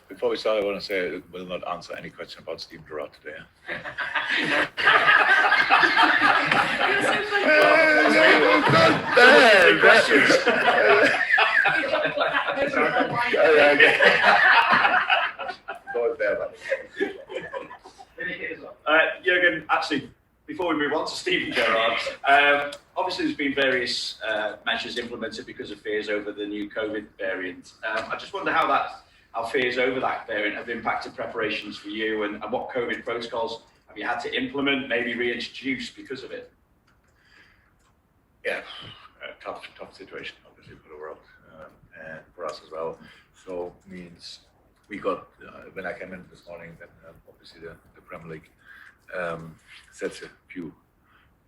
Before we start, I want to say I will not answer any question about Steven Gerrard today. Jurgen, actually, before we move on to Steven Gerrard, obviously there's been various measures implemented because of fears over the new COVID variant. I just wonder how fears over that variant have impacted preparations for you, and what COVID protocols have you had to implement, maybe reintroduce because of it? Yeah, tough situation, obviously, for the world and for us as well. So means we got, when I came in this morning, then obviously the Premier League sets a few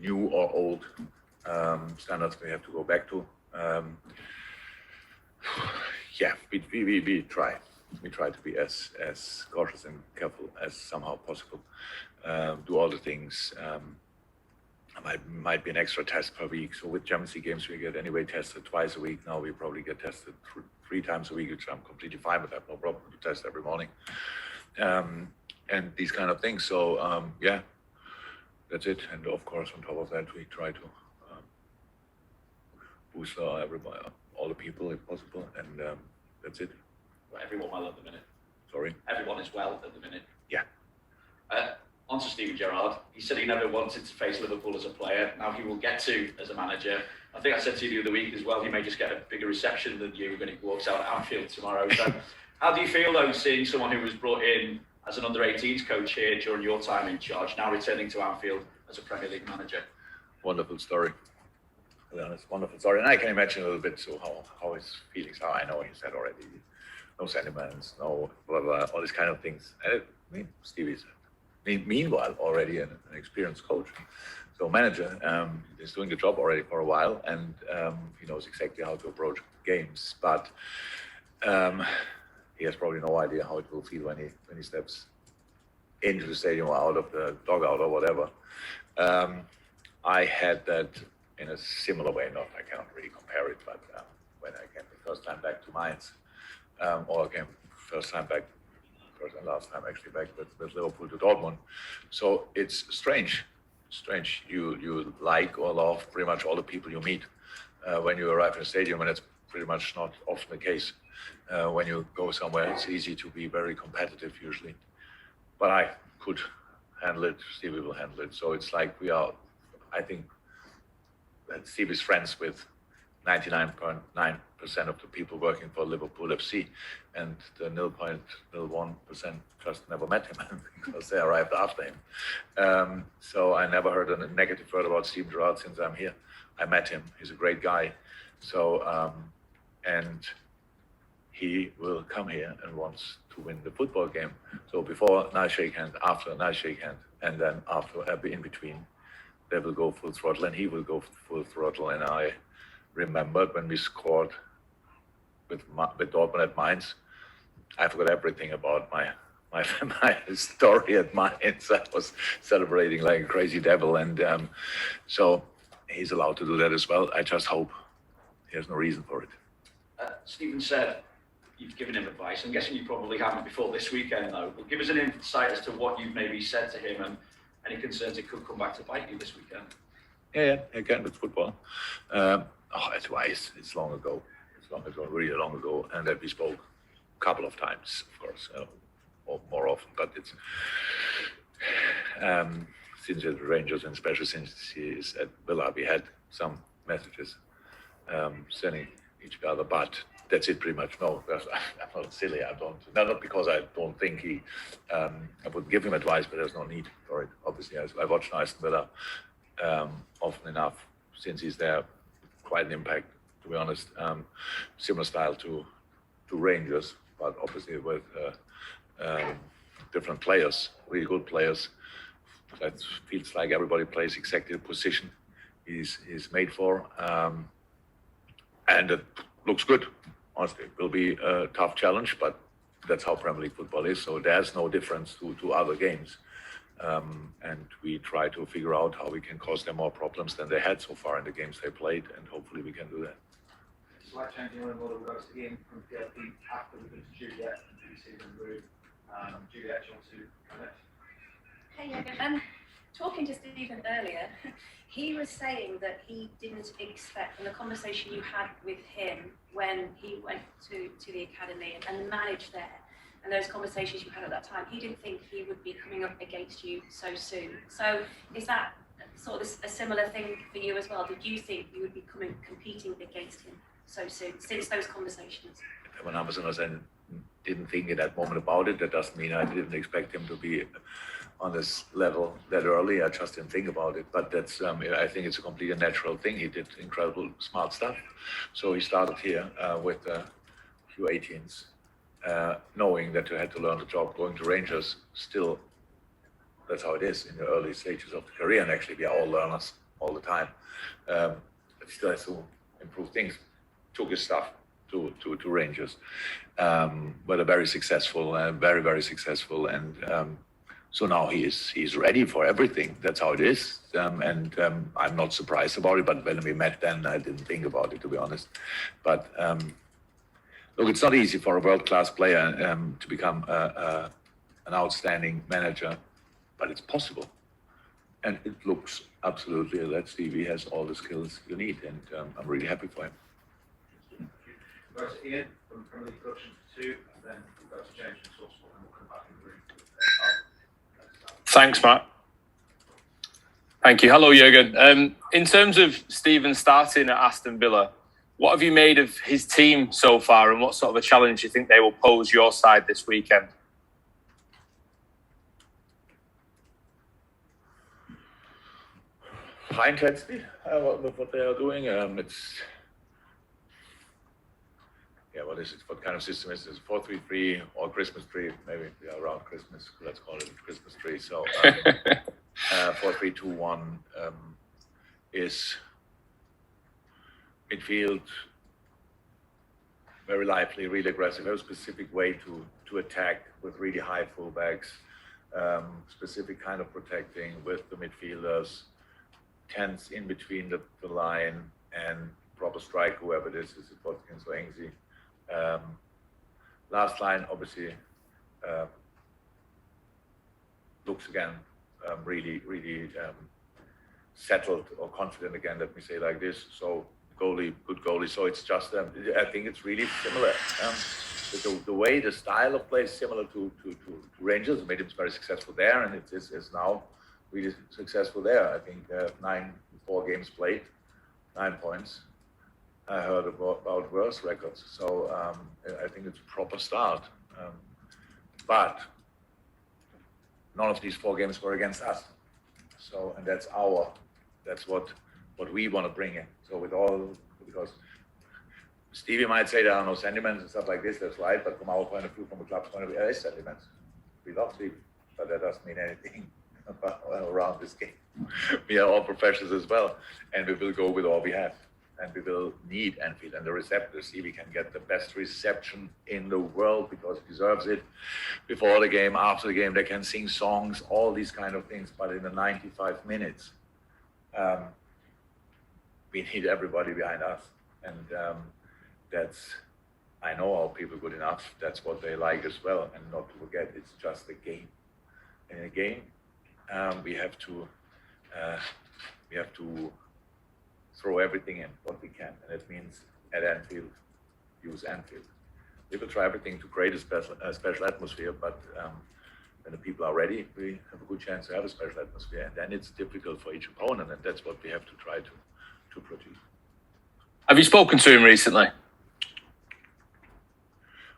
new or old standards we have to go back to. Yeah, we try. We try to be as cautious and careful as somehow possible. Do all the things. Might be an extra test per week. So with Champions League games, we get anyway tested twice a week. Now we probably get tested three times a week, which I'm completely fine with. I have no problem to test every morning. And these kind of things. So yeah, that's it. And of course, on top of that, we try to boost everybody, all the people if possible. And that's it. Well, everyone well at the minute. Sorry? Everyone is well at the minute. Yeah. On to Steven Gerrard. He said he never wanted to face Liverpool as a player. Now he will get to as a manager. I think I said to you the other week as well, he may just get a bigger reception than you when he walks out at Anfield tomorrow. So how do you feel, though, seeing someone who was brought in as an under-18s coach here during your time in charge, now returning to Anfield as a Premier League manager? Wonderful story. To be honest, wonderful story. And I can imagine a little bit so how his feelings are. I know he said already, no sentiments, no blah, blah, all these kind of things. I mean, Stevie's meanwhile already an experienced coach. So manager is doing the job already for a while, and he knows exactly how to approach games. But he has probably no idea how it will feel when he steps into the stadium or out of the dugout or whatever. I had that in a similar way. I cannot really compare it, but when I came the first time back to Mainz, or I came first and last time actually back with Liverpool to Dortmund. So it's strange. You like or love pretty much all the people you meet when you arrive in a stadium, and it's pretty much not often the case. When you go somewhere, it's easy to be very competitive usually. But I could handle it. Stevie will handle it. So it's like I think that Steve is friends with 99.9% of the people working for Liverpool FC, and the 0.01% just never met him because they arrived after him. So I never heard a negative word about Steven Gerrard since I'm here. I met him. He's a great guy. So, and he will come here and wants to win the football game. So before, nice shake hand, after, nice shake hand, and then after, in between, they will go full throttle, and he will go full throttle. And I remembered when we scored with Dortmund at Mainz, I forgot everything about my story at Mainz. I was celebrating like a crazy devil, and so he's allowed to do that as well. I just hope he has no reason for it. Steven said you've given him advice. I'm guessing you probably haven't before this weekend, though. But give us an insight as to what you've maybe said to him and any concerns it could come back to bite you this weekend. Yeah, again, it's football. Advice, it's long ago. Really long ago, and that we spoke a couple of times, of course, or more often. But it's since the Rangers, and especially since he is at Villa, we had some messages sending each other. But that's it, pretty much. No, I'm not silly. Not because I don't think I would give him advice, but there's no need for it. Obviously, I watched Aston Villa often enough since he's there. Quite an impact, to be honest. Similar style to Rangers, but obviously with different players, really good players. That feels like everybody plays exactly the position he's made for, and it looks good. Honestly, it will be a tough challenge, but that's how Premier League football is. So there's no difference to other games. And we try to figure out how we can cause them more problems than they had so far in the games they played, and hopefully we can do that. It's like changing one model goes to game from PLP after the substitute yet. Stephen in the room. Juliet, do you want to comment? Hey, Jurgen. Talking to Stephen earlier, he was saying that he didn't expect, from the conversation you had with him when he went to the academy and managed there, and those conversations you had at that time, he didn't think he would be coming up against you so soon. So is that sort of a similar thing for you as well? Did you think you would be competing against him so soon, since those conversations? When I didn't think at that moment about it, that doesn't mean I didn't expect him to be on this level that early. I just didn't think about it. But that's, I think it's a completely natural thing. He did incredible smart stuff. So he started here with U18s, knowing that you had to learn the job. Going to Rangers, still, that's how it is in the early stages of the career. And actually, we are all learners all the time. But he still has to improve things. Took his stuff to Rangers, but a very successful, very, very successful. And so now he's ready for everything. That's how it is. And I'm not surprised about it. But when we met then, I didn't think about it, to be honest. But look, it's not easy for a world-class player to become an outstanding manager, but it's possible. And it looks absolutely that Stevie has all the skills you need. And I'm really happy for him. We'll go to Ian from Premier League Production 2, and then we'll go to James from Talksport, and we'll come back in the room. Thanks, Matt. Thank you. Hello, Jurgen. In terms of Stephen starting at Aston Villa, what have you made of his team so far, and what sort of a challenge do you think they will pose your side this weekend? High intensity, what they are doing. What is it? What kind of system is this? 4-3-3 or Christmas tree? Maybe around Christmas. Let's call it Christmas tree. So 4-3-2-1 is midfield, very lively, really aggressive, very specific way to attack with really high fullbacks, specific kind of protecting with the midfielders, tense in between the line and proper strike, whoever it is it Watkins or Engsy. Last line, obviously, looks again really settled or confident again. Let me say like this. So good goalie. So it's just, I think it's really similar. The way, the style of play is similar to Rangers. It made him very successful there, and it is now really successful there. I think 4 games played, 9 points. I heard about worse records, so I think it's a proper start. But none of these 4 games were against us. So, and that's what we want to bring in. So because Stevie might say there are no sentiments and stuff like this, that's right. But from our point of view, from the club's point of view, there is sentiments. We love Stevie, but that doesn't mean anything around this game. We are all professionals as well, and we will go with all we have. And we will need Anfield and the receptors. Stevie can get the best reception in the world because he deserves it. Before the game, after the game, they can sing songs, all these kind of things. But in the 95 minutes, we need everybody behind us. And I know our people good enough. That's what they like as well. And not to forget, it's just a game. In a game, we have to throw everything in what we can, and it means at Anfield, use Anfield. We will try everything to create a special atmosphere, but when the people are ready, we have a good chance to have a special atmosphere, and then it's difficult for each opponent, and that's what we have to try to produce. Have you spoken to him recently?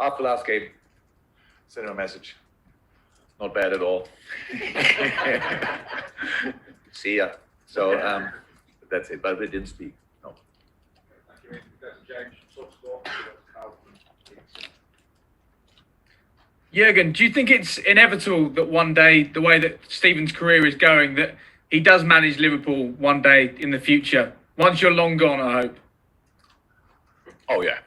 After last game, sent him a message. Not bad at all. See ya. So that's it, but we didn't speak. No. Thank you. We'll go to James from Talksport. Jurgen, do you think it's inevitable that one day, the way that Stephen's career is going, that he does manage Liverpool one day in the future? Once you're long gone, I hope. Oh yeah.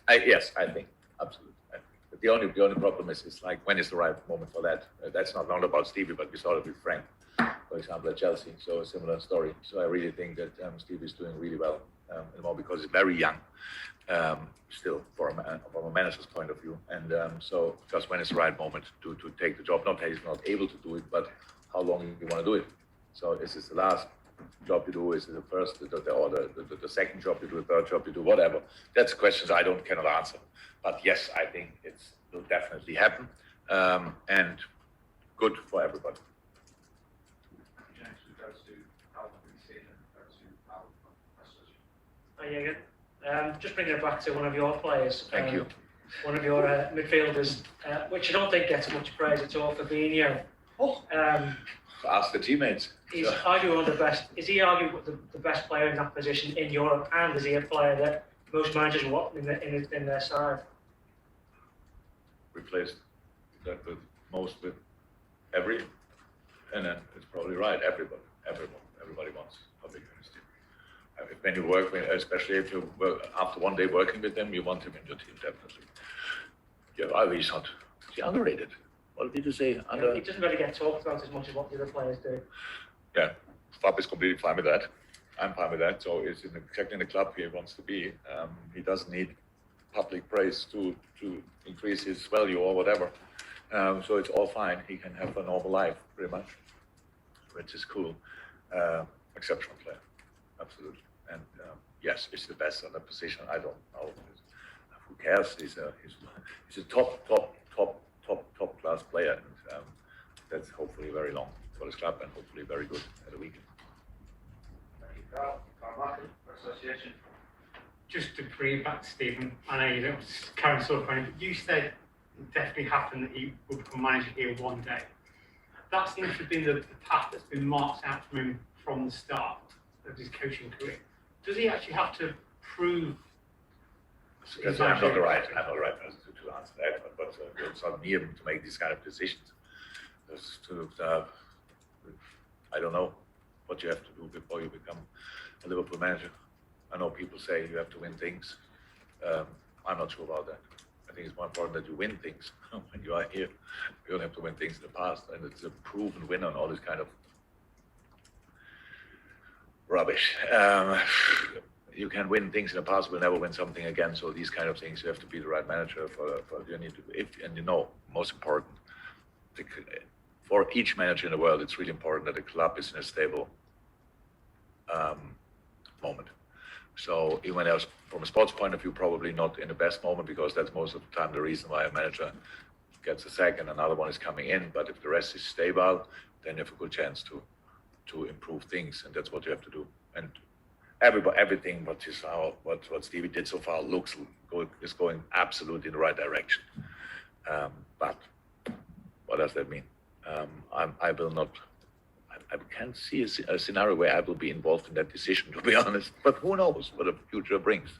Yes, I think absolutely. But the only problem is like, when is the right moment for that? That's not about Stevie, but we saw it with Frank, for example, at Chelsea. So a similar story. So I really think that Stevie is doing really well. anymore because he's very young, still from a manager's point of view. And so just when it's the right moment to take the job, not that he's not able to do it, but how long you want to do it. So is this the last job you do? Is it the first, or the second job you do, the third job you do, whatever? That's questions I cannot answer. But yes, I think it will definitely happen, and good for everybody. James, we go to Alvin BC and go to Alvin. Hi, Jurgen. Just bringing it back to one of your players. Thank you. One of your midfielders, which I don't think gets much praise at all, Fabinho. Ask the teammates. He's arguably one of the best. Is he arguably the best player in that position in Europe? And is he a player that most managers want in their side? Replaced that with most with every, and then it's probably right. Everybody wants public honesty. When you work with, especially if you work after one day working with them, you want him in your team definitely. Yeah, he's not. He's underrated. What did you say? He doesn't really get talked about as much as what the other players do. Yeah, Fab is completely fine with that. I'm fine with that. So it's exactly in the club he wants to be. He doesn't need public praise to increase his value or whatever. So it's all fine. He can have a normal life, pretty much, which is cool. Exceptional player, absolutely. And yes, he's the best on the position. I don't know. Who cares? He's a top class player, and that's hopefully very long for his club and hopefully very good at the weekend. Thank you, Carl. Carl Martin, Association. Just to bring it back to Stephen, I know you don't carry sort of funny, but you said it definitely happened that he would become manager here one day. That seems to have been the path that's been marked out for him from the start of his coaching career. Does he actually have to prove? Because I'm not the right person to answer that, but it's not me to make these kind of decisions. I don't know what you have to do before you become a Liverpool manager. I know people say you have to win things. I'm not sure about that. I think it's more important that you win things when you are here. You don't have to win things in the past, and it's a proven winner and all this kind of rubbish. You can win things in the past, we'll never win something again. So these kind of things, you have to be the right manager for you need to. And you know, most important, for each manager in the world, it's really important that the club is in a stable moment. So even else, from a sports point of view, probably not in the best moment, because that's most of the time the reason why a manager gets a sack and another one is coming in. But if the rest is stable, then you have a good chance to improve things, and that's what you have to do. And everything what Stevie did so far is going absolutely in the right direction. But what does that mean? I can't see a scenario where I will be involved in that decision, to be honest. But who knows what the future brings?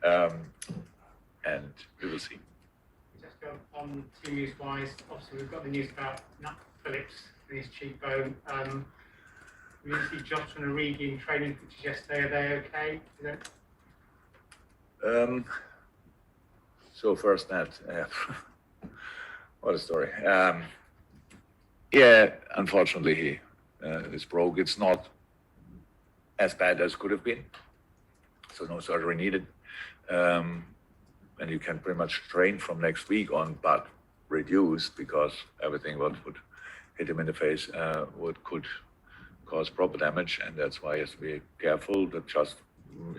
And we will see. Just go on team news wise. Obviously, we've got the news about Nat Phillips and his cheekbone. We didn't see Joshua and Origi in training pictures yesterday. Are they okay? So first, Nat, what a story. Yeah, unfortunately, he is broke. It's not as bad as could have been. So no surgery needed. And you can pretty much train from next week on, but reduced, because everything what would hit him in the face could cause proper damage, and that's why he has to be careful. That just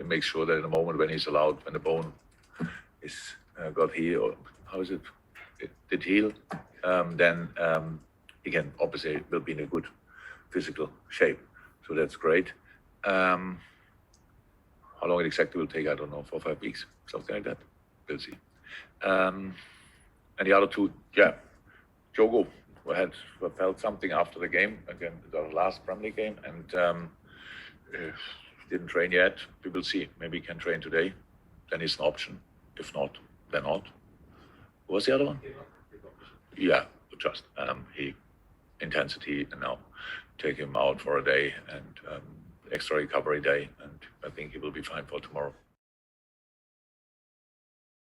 make sure that in the moment when he's allowed, when the bone is got healed, or how is it? It did heal, then he can obviously will be in a good physical shape. So that's great. How long it exactly will take, I don't know, 4 or 5 weeks, something like that. We'll see. And the other two, yeah, Jogo felt something after the game, again, the last Premier League game, and didn't train yet. We will see. Maybe he can train today. Then it's an option. If not, then not. What was the other one? Yeah, just intensity, and now take him out for a day and extra recovery day, and I think he will be fine for tomorrow.